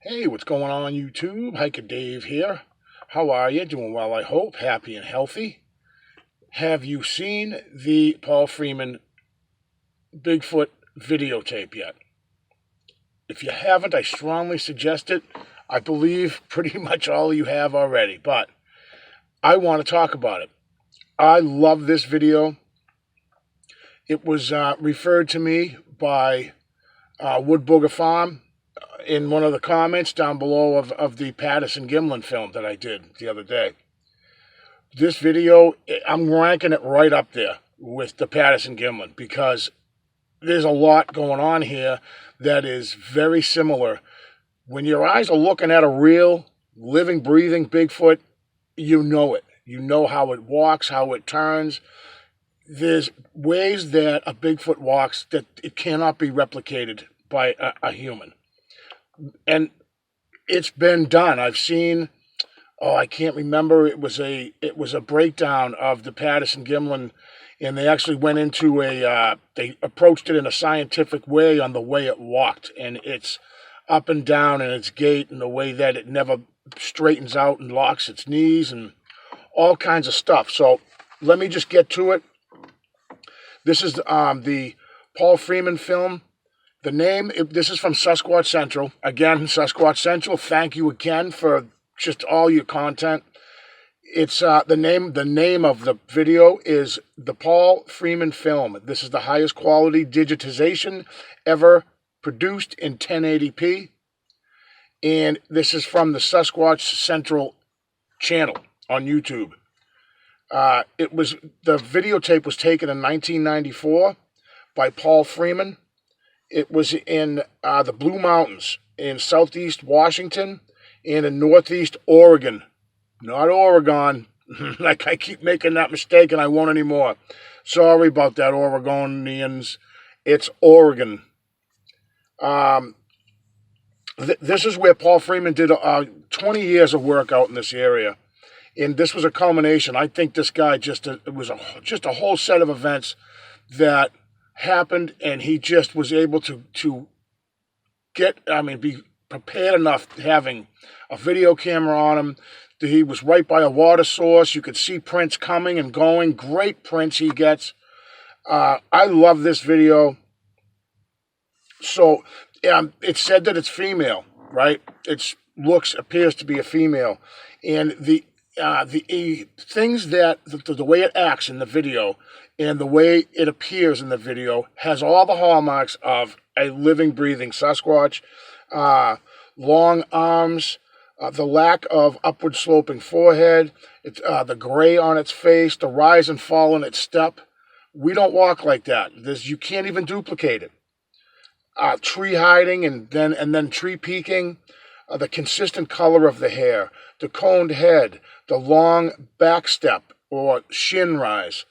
Hey, what's going on YouTube? Hiker Dave here. How are you? Doing well, I hope. Happy and healthy. Have you seen the Paul Freeman Bigfoot videotape yet? If you haven't, I strongly suggest it. I believe pretty much all of you have already, but I want to talk about it. I love this video. It was referred to me by Wood Booger Farm in one of the comments down below of the Patterson Gimlin film that I did the other day. This video, I'm ranking it right up there with the Patterson Gimlin because there's a lot going on here that is very similar. When your eyes are looking at a real, living, breathing Bigfoot, you know it. You know how it walks, how it turns. There's ways that a Bigfoot walks that it cannot be replicated by a human. And it's been done. I've seen, I can't remember. It was a breakdown of the Patterson Gimlin, and they actually went into they approached it in a scientific way on the way it walked, and it's up and down in its gait and the way that it never straightens out and locks its knees and all kinds of stuff. So let me just get to it. This is the Paul Freeman film. The name, this is from Sasquatch Central. Again, Sasquatch Central, thank you again for just all your content. It's the name of the video is the Paul Freeman film. This is the highest quality digitization ever produced in 1080p. And this is from the Sasquatch Central channel on YouTube. The videotape was taken in 1994 by Paul Freeman. It was in the Blue Mountains in southeast Washington and in northeast Oregon. Not Oregon. Like I keep making that mistake and I won't anymore. Sorry about that, Oregonians. It's Oregon. This is where Paul Freeman did 20 years of work out in this area. And this was a culmination. I think this guy it was just a whole set of events that happened, and he just was able to be prepared enough, having a video camera on him. He was right by a water source. You could see prints coming and going. Great prints he gets. I love this video. So it's said that it's female, right? Appears to be a female, and the things that the way it acts in the video and the way it appears in the video has all the hallmarks of a living, breathing Sasquatch. Long arms, the lack of upward sloping forehead, the gray on its face, the rise and fall in its step. We don't walk like that. You can't even duplicate it. Tree hiding and then tree peeking, the consistent color of the hair, the coned head, the long back step or shin rise.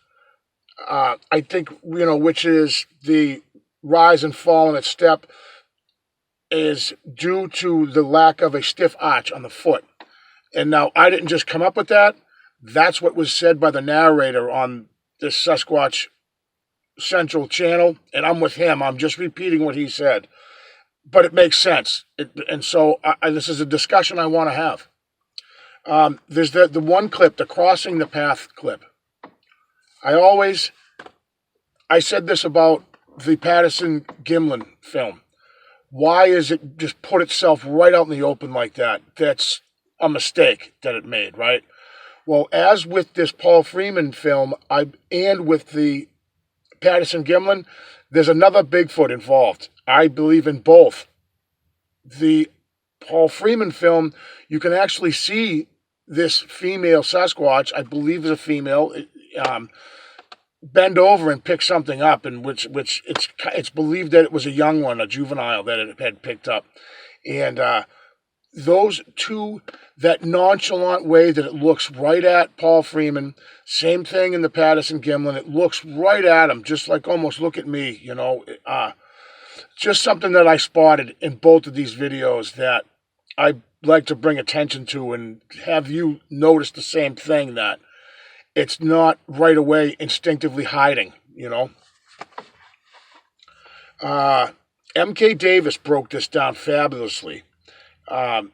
I think, which is the rise and fall in its step is due to the lack of a stiff arch on the foot. And now I didn't just come up with that. That's what was said by the narrator on this Sasquatch Central channel. And I'm with him. I'm just repeating what he said. But it makes sense. So this is a discussion I want to have. There's the one clip, the crossing the path clip. I said this about the Patterson Gimlin film. Why is it just put itself right out in the open like that? That's a mistake that it made, right? Well, as with this Paul Freeman film, and with the Patterson Gimlin, there's another Bigfoot involved. I believe in both. The Paul Freeman film, you can actually see this female Sasquatch, I believe is a female, bend over and pick something up, and which it's believed that it was a young one, a juvenile that it had picked up. And those two, that nonchalant way that it looks right at Paul Freeman, same thing in the Patterson Gimlin, it looks right at him, just like almost look at me, just something that I spotted in both of these videos that I like to bring attention to and have you notice the same thing, that it's not right away instinctively hiding, M.K. Davis broke this down fabulously. Um,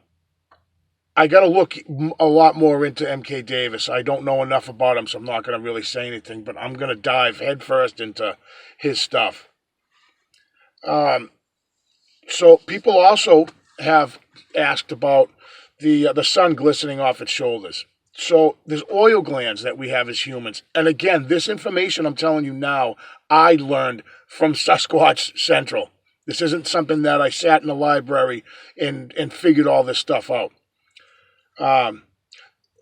I got to look a lot more into MK Davis. I don't know enough about him, so I'm not going to really say anything, but I'm going to dive headfirst into his stuff. So people also have asked about the sun glistening off its shoulders. So there's oil glands that we have as humans. And again, this information I'm telling you now, I learned from Sasquatch Central. This isn't something that I sat in the library and figured all this stuff out.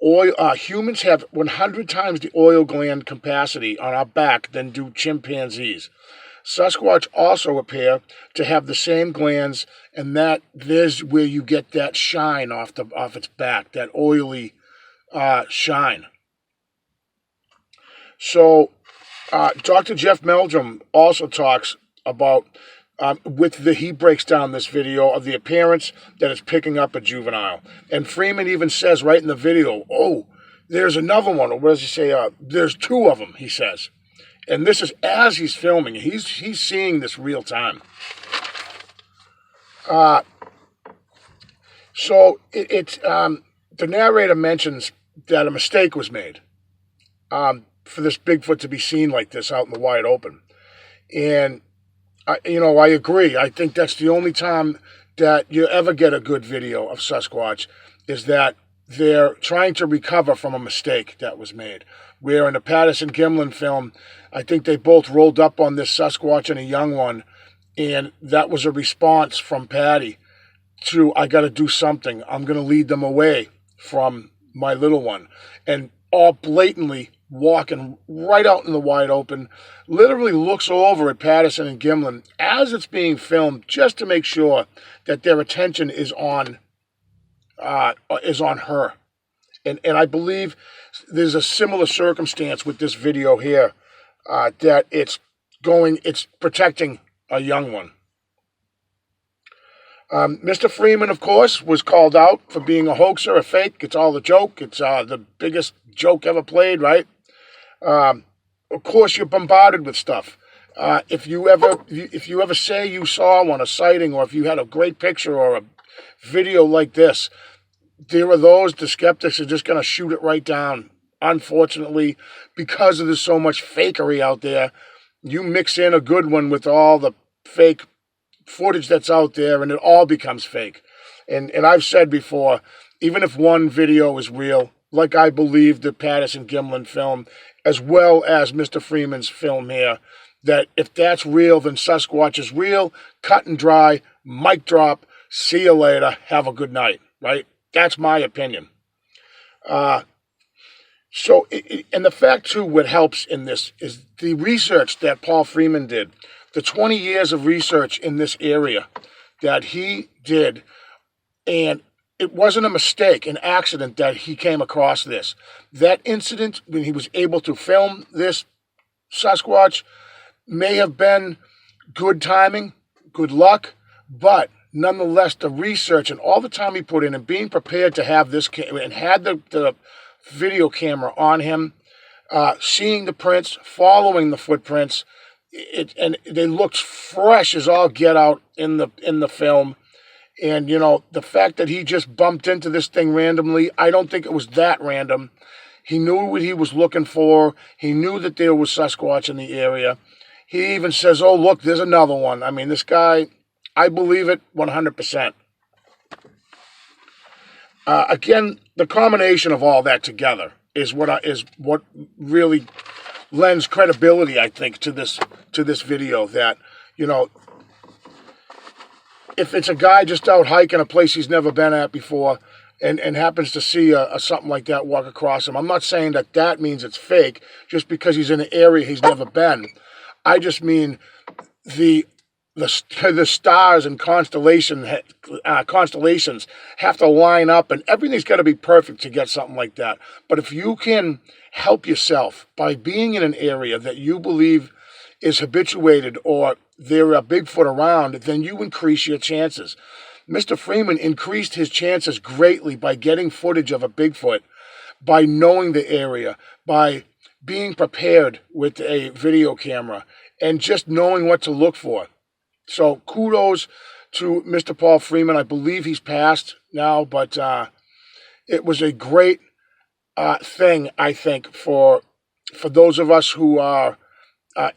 Humans have 100 times the oil gland capacity on our back than do chimpanzees. Sasquatch also appear to have the same glands, and there's where you get that shine off its back, that oily shine. So, Dr. Jeff Meldrum also talks about he breaks down this video of the appearance that it's picking up a juvenile, and Freeman even says right in the video, "Oh, there's another one," or what does he say? There's two of them, he says. And this is as he's filming. He's seeing this real time. So the narrator mentions that a mistake was made for this Bigfoot to be seen like this out in the wide open. And, I agree. I think that's the only time that you ever get a good video of Sasquatch is that they're trying to recover from a mistake that was made. Where in the Patterson-Gimlin film, I think they both rolled up on this Sasquatch and a young one, and that was a response from Patty to, I got to do something. I'm going to lead them away from my little one. And all blatantly walking right out in the wide open, literally looks over at Patterson and Gimlin as it's being filmed just to make sure that their attention is on her. And I believe there's a similar circumstance with this video here, that it's protecting a young one. Mr. Freeman, of course, was called out for being a hoaxer, a fake. It's all a joke. It's the biggest joke ever played, right? Of course, you're bombarded with stuff. If you ever say you saw one, a sighting, or if you had a great picture or a video like this, there are the skeptics are just going to shoot it right down. Unfortunately, because there's so much fakery out there, you mix in a good one with all the fake footage that's out there, and it all becomes fake. And I've said before, even if one video is real, like I believe the Patterson-Gimlin film, as well as Mr. Freeman's film here, that if that's real, then Sasquatch is real, cut and dry, mic drop, see you later, have a good night, right? That's my opinion. And the fact, too, what helps in this is the research that Paul Freeman did, the 20 years of research in this area that he did, and it wasn't a mistake, an accident that he came across this. That incident, when he was able to film this Sasquatch, may have been good timing, good luck, but nonetheless, the research and all the time he put in and being prepared to have this and had the video camera on him, seeing the prints, following the footprints, and they looked fresh as all get out in the film. And, the fact that he just bumped into this thing randomly, I don't think it was that random. He knew what he was looking for. He knew that there was Sasquatch in the area. He even says, oh, look, there's another one. I mean, this guy, I believe it 100%. Again, the combination of all that together is what really lends credibility, I think, to this video. That, if it's a guy just out hiking a place he's never been at before and happens to see a something like that walk across him, I'm not saying that means it's fake just because he's in an area he's never been. I just mean the stars and constellations have to line up, and everything's got to be perfect to get something like that. But if you can help yourself by being in an area that you believe is habituated or there are Bigfoot around, then you increase your chances. Mr. Freeman increased his chances greatly by getting footage of a Bigfoot, by knowing the area, by being prepared with a video camera, and just knowing what to look for. So kudos to Mr. Paul Freeman. I believe he's passed now, but it was a great thing, I think, for those of us who are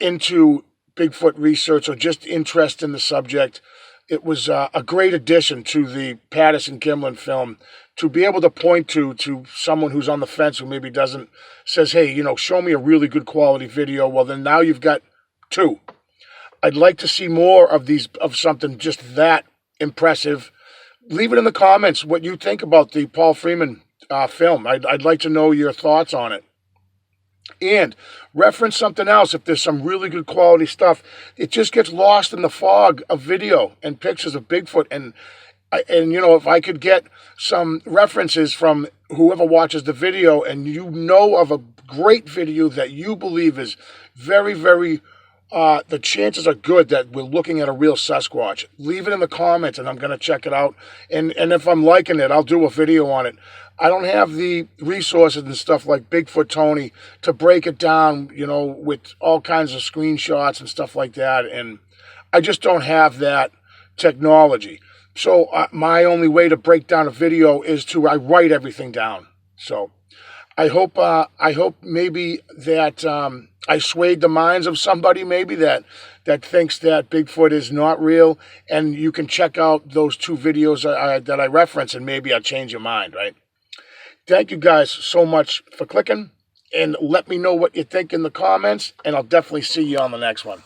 into Bigfoot research or just interest in the subject. It was a great addition to the Patterson-Gimlin film to be able to point to someone who's on the fence who maybe says, hey, show me a really good quality video. Well, then now you've got two. I'd like to see more of something just that impressive. Leave it in the comments what you think about the Paul Freeman film. I'd like to know your thoughts on it. And reference something else if there's some really good quality stuff. It just gets lost in the fog of video and pictures of Bigfoot. And if I could get some references from whoever watches the video and of a great video that you believe is very, very, the chances are good that we're looking at a real Sasquatch. Leave it in the comments and I'm going to check it out. And if I'm liking it, I'll do a video on it. I don't have the resources and stuff like Bigfoot Tony to break it down, with all kinds of screenshots and stuff like that. And I just don't have that technology. So my only way to break down a video is I write everything down. So I hope maybe that I swayed the minds of somebody maybe that thinks that Bigfoot is not real. And you can check out those two videos that I reference and maybe I'll change your mind, right? Thank you guys so much for clicking, and let me know what you think in the comments, and I'll definitely see you on the next one.